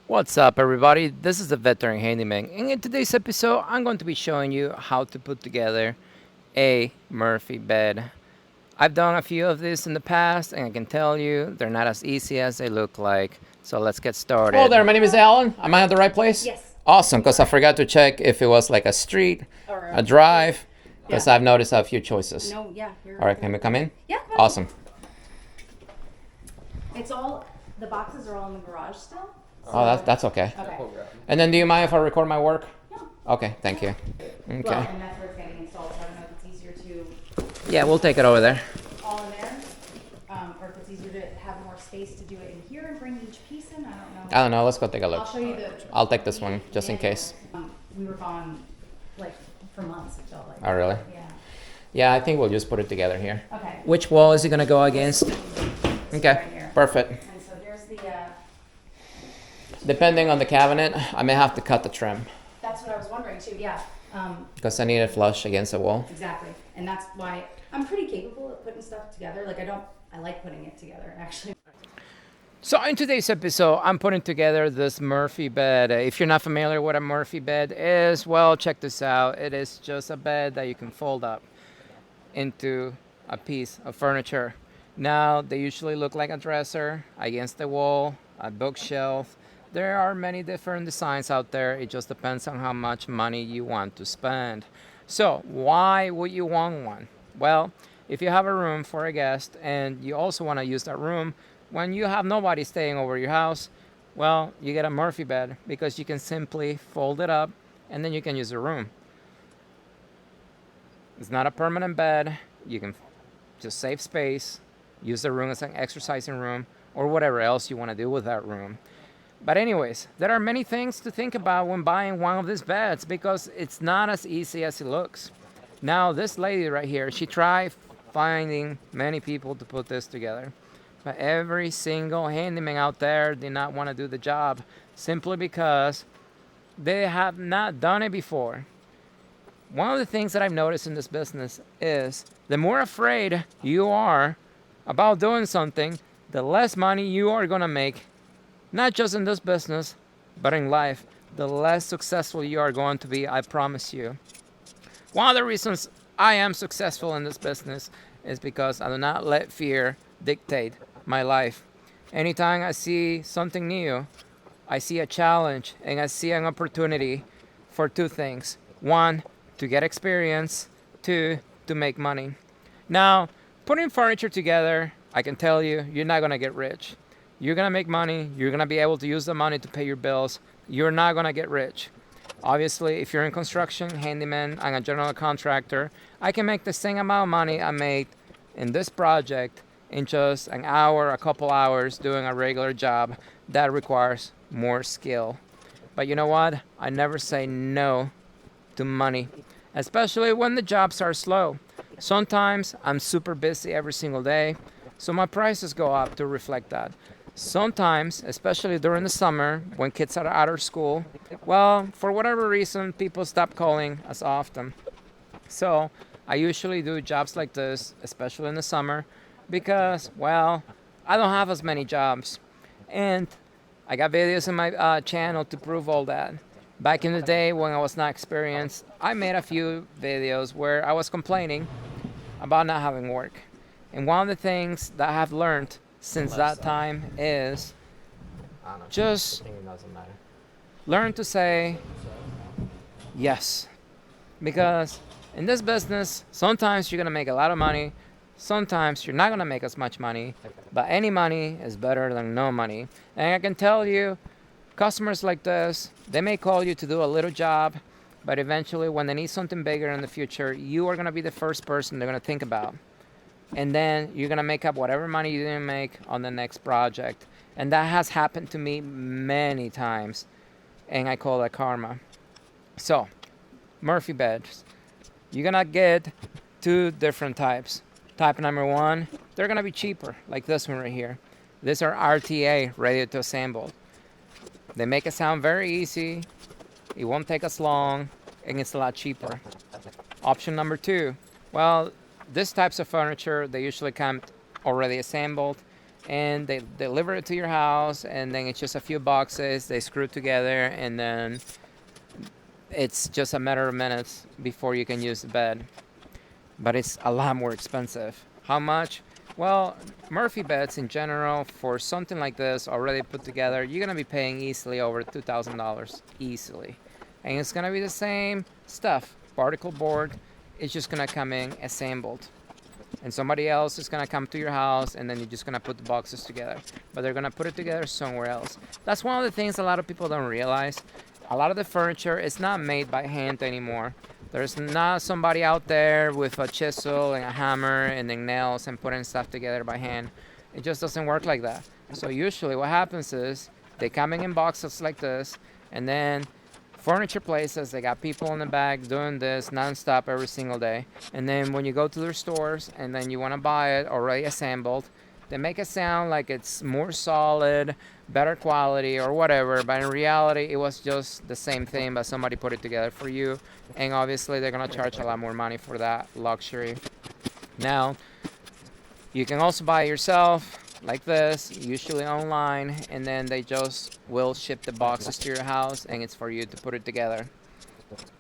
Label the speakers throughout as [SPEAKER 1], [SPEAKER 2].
[SPEAKER 1] What's up, everybody? This is the Veteran Handyman, and in today's episode, I'm going to be showing you how to put together a Murphy bed. I've done a few of these in the past, and I can tell you they're not as easy as they look like. So let's get started.
[SPEAKER 2] Hello there, my name is Alan. Am I at the right place?
[SPEAKER 3] Yes.
[SPEAKER 2] Awesome, because I forgot to check if it was like a street,
[SPEAKER 3] Or
[SPEAKER 2] a drive, because I've noticed a few choices.
[SPEAKER 3] No, yeah. You're
[SPEAKER 2] All right, can we come in?
[SPEAKER 3] Yeah.
[SPEAKER 2] Awesome.
[SPEAKER 3] It's all, the boxes are all in the garage still?
[SPEAKER 2] Oh, that's okay.
[SPEAKER 3] Okay.
[SPEAKER 2] And then do you mind if I record my work?
[SPEAKER 3] No.
[SPEAKER 2] Okay, thank you.
[SPEAKER 3] Well,
[SPEAKER 2] Okay.
[SPEAKER 3] and that's where it's getting installed, so I don't know if it's easier to
[SPEAKER 1] Yeah, we'll take it over there.
[SPEAKER 3] all in there, or if it's easier to have more space to do it in here and bring each piece in, I don't know.
[SPEAKER 2] I don't know, let's go take a
[SPEAKER 3] I'll
[SPEAKER 2] look.
[SPEAKER 3] show you the.
[SPEAKER 2] I'll take this one, just in
[SPEAKER 3] manual.
[SPEAKER 2] case.
[SPEAKER 3] We were gone, like, for months, it felt like.
[SPEAKER 2] Oh, really?
[SPEAKER 3] Yeah.
[SPEAKER 2] Yeah, I think we'll just put it together here.
[SPEAKER 3] Okay.
[SPEAKER 1] Which wall is it going to go against?
[SPEAKER 2] Okay,
[SPEAKER 3] Right here.
[SPEAKER 2] perfect.
[SPEAKER 3] And so here's the,
[SPEAKER 2] Depending on the cabinet, I may have to cut the trim,
[SPEAKER 3] that's what I was wondering too, yeah.
[SPEAKER 2] because I need it flush against the wall.
[SPEAKER 3] Exactly, and that's why I'm pretty capable of putting stuff together. Like I like putting it together actually.
[SPEAKER 1] So in today's episode, I'm putting together this Murphy bed. If you're not familiar with what a Murphy bed is, well, check this out. It is just a bed that you can fold up into a piece of furniture. Now, they usually look like a dresser against the wall, a bookshelf. There are many different designs out there. It just depends on how much money you want to spend. So, why would you want one? Well, if you have a room for a guest and you also want to use that room when you have nobody staying over your house, well, you get a Murphy bed because you can simply fold it up and then you can use the room. It's not a permanent bed. You can just save space, use the room as an exercising room, or whatever else you want to do with that room. But anyways, there are many things to think about when buying one of these beds because it's not as easy as it looks. Now, this lady right here, she tried finding many people to put this together. But every single handyman out there did not want to do the job simply because they have not done it before. One of the things that I've noticed in this business is the more afraid you are about doing something, the less money you are going to make, not just in this business, but in life. The less successful you are going to be, I promise you. One of the reasons I am successful in this business is because I do not let fear dictate my life. Anytime I see something new, I see a challenge and I see an opportunity for two things. One, to get experience. Two, to make money. Now, putting furniture together, I can tell you, you're not going to get rich. You're going to make money. You're going to be able to use the money to pay your bills. You're not going to get rich. Obviously, if you're in construction, handyman, I'm a general contractor, I can make the same amount of money I made in this project in just an hour, a couple hours doing a regular job that requires more skill. But you know what? I never say no to money, especially when the jobs are slow. Sometimes I'm super busy every single day, so my prices go up to reflect that. Sometimes, especially during the summer when kids are out of school, well, for whatever reason, people stop calling as often. So I usually do jobs like this, especially in the summer, because, well, I don't have as many jobs. And I got videos in my channel to prove all that. Back in the day when I was not experienced, I made a few videos where I was complaining about not having work. And one of the things that I have learned since that time is just learn to say yes. Because in this business, sometimes you're going to make a lot of money, sometimes you're not going to make as much money, but any money is better than no money. And I can tell you, customers like this, they may call you to do a little job, but eventually when they need something bigger in the future, you are going to be the first person they're going to think about. And then you're going to make up whatever money you didn't make on the next project. And that has happened to me many times, and I call that karma. So, Murphy beds. You're going to get two different types. Type number one, they're going to be cheaper, like this one right here. These are RTA, ready to assemble. They make it sound very easy, it won't take us long, and it's a lot cheaper. Option number two, well, these types of furniture, they usually come already assembled, and they deliver it to your house, and then it's just a few boxes they screw together, and then it's just a matter of minutes before you can use the bed. But it's a lot more expensive. How much? Well, Murphy beds in general, for something like this already put together, you're gonna be paying easily over $2,000 easily, and it's gonna be the same stuff. Particle board, it's just gonna come in assembled, and somebody else is gonna come to your house, and then you're just gonna put the boxes together. But they're gonna put it together somewhere else. That's one of the things a lot of people don't realize. A lot of the furniture is not made by hand anymore. There's not somebody out there with a chisel and a hammer and then nails and putting stuff together by hand. It just doesn't work like that. So usually what happens is they come in boxes like this, and then furniture places, they got people in the back doing this nonstop every single day. And then when you go to their stores and then you want to buy it already assembled, they make it sound like it's more solid, better quality, or whatever. But in reality, it was just the same thing, but somebody put it together for you. And obviously, they're going to charge a lot more money for that luxury. Now, you can also buy it yourself like this, usually online, and then they just will ship the boxes to your house, and it's for you to put it together.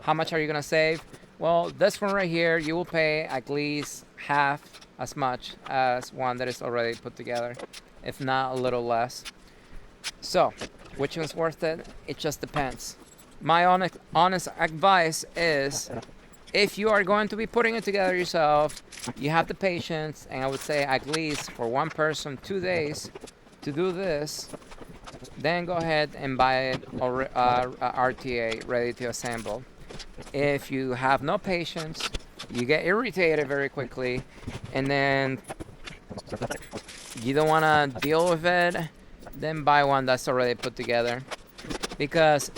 [SPEAKER 1] How much are you going to save? Well, this one right here, you will pay at least half as much as one that is already put together, if not a little less. So, which one's worth it? It just depends. My honest advice is, if you are going to be putting it together yourself, you have the patience, and I would say at least for one person, 2 days to do this, then go ahead and buy it or RTA, ready to assemble. If you have no patience, you get irritated very quickly, and then you don't want to deal with it, then buy one that's already put together. Because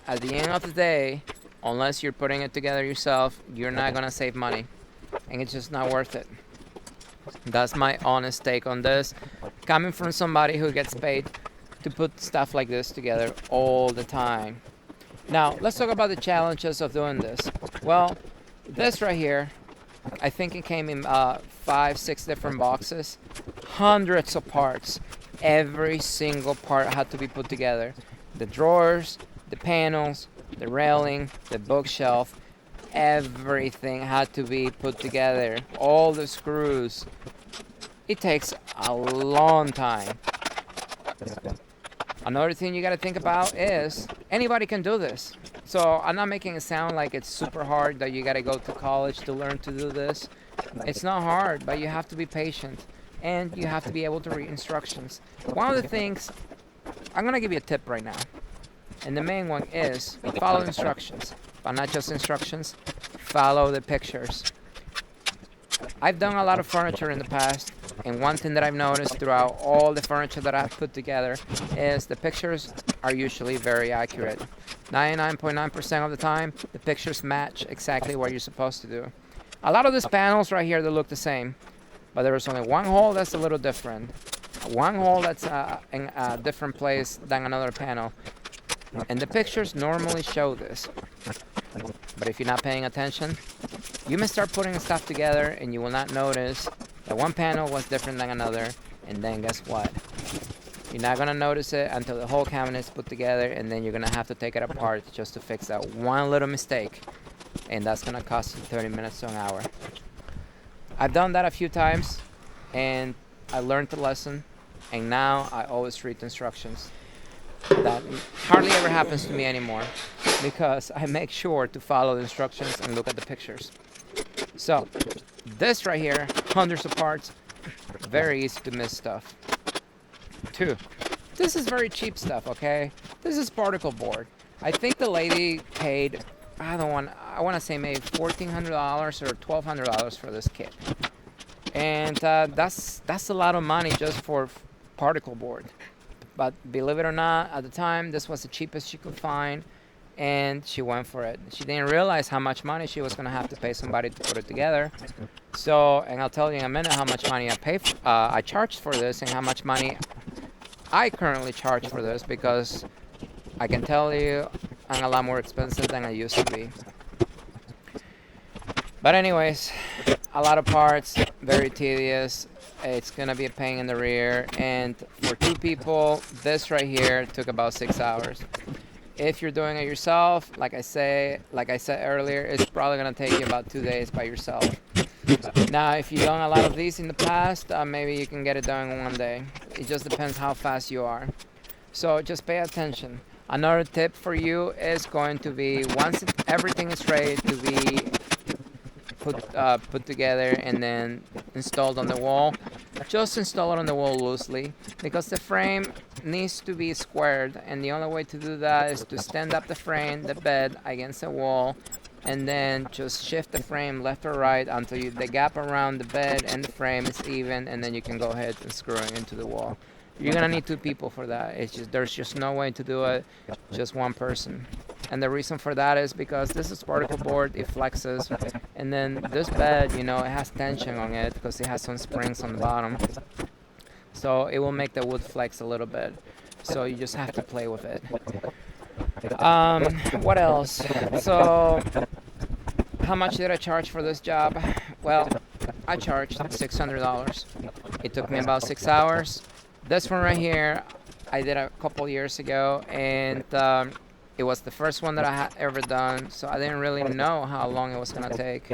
[SPEAKER 1] at the end of the day, unless you're putting it together yourself, you're not going to save money, and it's just not worth it. That's my honest take on this, coming from somebody who gets paid to put stuff like this together all the time. Now, let's talk about the challenges of doing this. Well, this right here, I think it came in 5-6 different boxes, hundreds of parts. Every single part had to be put together. The drawers, the panels, the railing, the bookshelf, everything had to be put together. All the screws. It takes a long time. Another thing you got to think about is anybody can do this. So I'm not making it sound like it's super hard, that you got to go to college to learn to do this. It's not hard, but you have to be patient, and you have to be able to read instructions. One of the things, I'm going to give you a tip right now. And the main one is follow instructions, but not just instructions, follow the pictures. I've done a lot of furniture in the past, and one thing that I've noticed throughout all the furniture that I've put together is the pictures are usually very accurate. 99.9% of the time, the pictures match exactly what you're supposed to do. A lot of these panels right here, they look the same, but there is only one hole that's a little different. One hole that's in a different place than another panel. And the pictures normally show this. But if you're not paying attention, you may start putting stuff together and you will not notice that one panel was different than another. And then guess what? You're not going to notice it until the whole cabinet is put together, and then you're going to have to take it apart just to fix that one little mistake. And that's going to cost you 30 minutes to an hour. I've done that a few times, and I learned the lesson, and now I always read the instructions. That hardly ever happens to me anymore, because I make sure to follow the instructions and look at the pictures. So, this right here, hundreds of parts, very easy to miss stuff. 2, this is very cheap stuff, okay? This is particle board. I think the lady paid, I want to say maybe $1,400 or $1,200 for this kit. And that's a lot of money just for particle board. But believe it or not, at the time, this was the cheapest she could find, and she went for it. She didn't realize how much money she was going to have to pay somebody to put it together. So, and I'll tell you in a minute how much money I charged for this, and how much money I currently charge for this, because I can tell you I'm a lot more expensive than I used to be. But anyways, a lot of parts, very tedious. it's gonna be a pain in the rear. And for 2 people, this right here took about 6 hours. If you're doing it yourself, like I said earlier, it's probably gonna take you about 2 days by yourself. Now, if you've done a lot of these in the past, maybe you can get it done in 1 day. It just depends how fast you are. So just pay attention. Another tip for you is going to be once everything is ready to be put together and then installed on the wall, just install it on the wall loosely because the frame needs to be squared, and the only way to do that is to stand up the bed against the wall, and then just shift the frame left or right until the gap around the bed and the frame is even, and then you can go ahead and screw it into the wall. You're gonna need 2 people for that. There's just no way to do it just one person. And the reason for that is because this is particle board, it flexes, and then this bed, it has tension on it because it has some springs on the bottom. So it will make the wood flex a little bit. So you just have to play with it. What else? So how much did I charge for this job? Well, I charged $600. It took me about 6 hours. This one right here, I did a couple years ago, and it was the first one that I had ever done, so I didn't really know how long it was gonna take.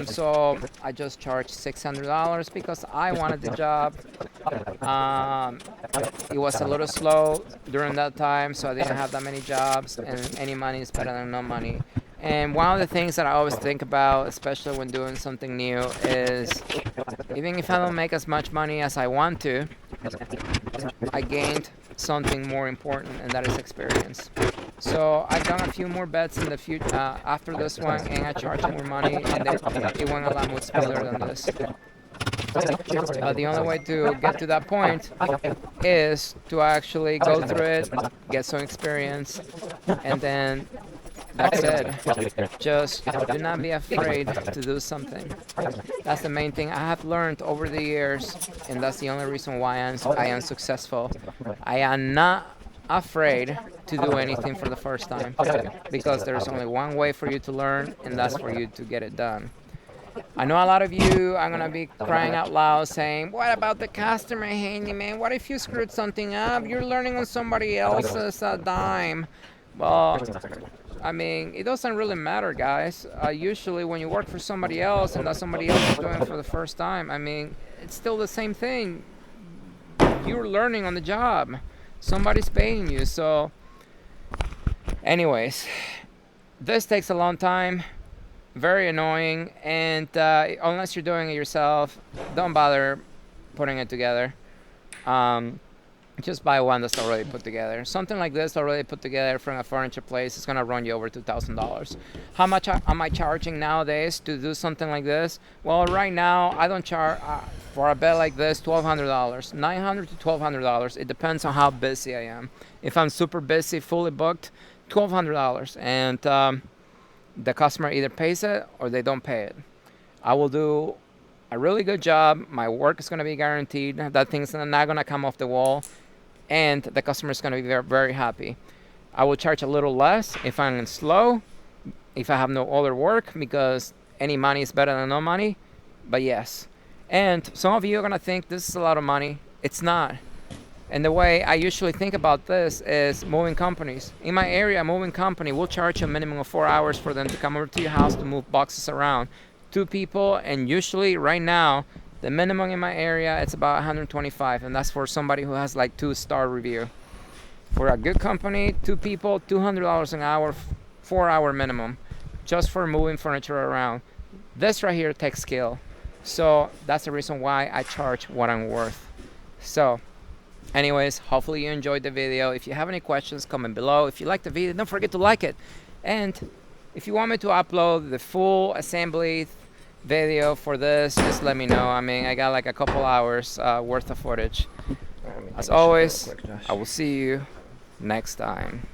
[SPEAKER 1] So I just charged $600 because I wanted the job. It was a little slow during that time, so I didn't have that many jobs, and any money is better than no money. And one of the things that I always think about, especially when doing something new, is even if I don't make as much money as I want to, I gained something more important, and that is experience. So I've done a few more bets in the future after this one, and I charged more money, and it went a lot more smoother than this. The only way to get to that point is to actually go through it, get some experience, and then that's it. Just do not be afraid to do something. That's the main thing I have learned over the years, and that's the only reason why I am successful. I am not afraid to do anything for the first time because there's only one way for you to learn, and that's for you to get it done. I know a lot of you are going to be crying out loud saying, what about the customer, Handyman? What if you screwed something up? You're learning on somebody else's dime. Well, I mean, it doesn't really matter, guys. Usually when you work for somebody else and that somebody else is doing it for the first time, I mean, it's still the same thing. You're learning on the job. Somebody's paying you. So anyways, this takes a long time. Very annoying. And unless you're doing it yourself, don't bother putting it together. Just buy one that's already put together. Something like this already put together from a furniture place is gonna run you over $2,000. How much am I charging nowadays to do something like this? Well, right now I don't charge for a bed like this $1,200, $900 to $1,200. It depends on how busy I am. If I'm super busy, fully booked, $1,200, and the customer either pays it or they don't pay it. I will do a really good job. My work is gonna be guaranteed. That thing's not gonna come off the wall, and the customer is going to be very, very happy. I will charge a little less if I'm slow, if I have no other work, because any money is better than no money. But yes, and some of you are going to think this is a lot of money. It's not. And the way I usually think about this is moving companies. In my area, a moving company will charge you a minimum of 4 hours for them to come over to your house to move boxes around. 2 people, and usually right now, the minimum in my area, it's about 125, and that's for somebody who has like 2-star review. For a good company, 2 people, $200 an hour, 4-hour minimum, just for moving furniture around. This right here takes skill. So that's the reason why I charge what I'm worth. So anyways, hopefully you enjoyed the video. If you have any questions, comment below. If you like the video, don't forget to like it. And if you want me to upload the full assembly video for this, just let me know. I mean, I got like a couple hours worth of footage. As always, I will see you next time.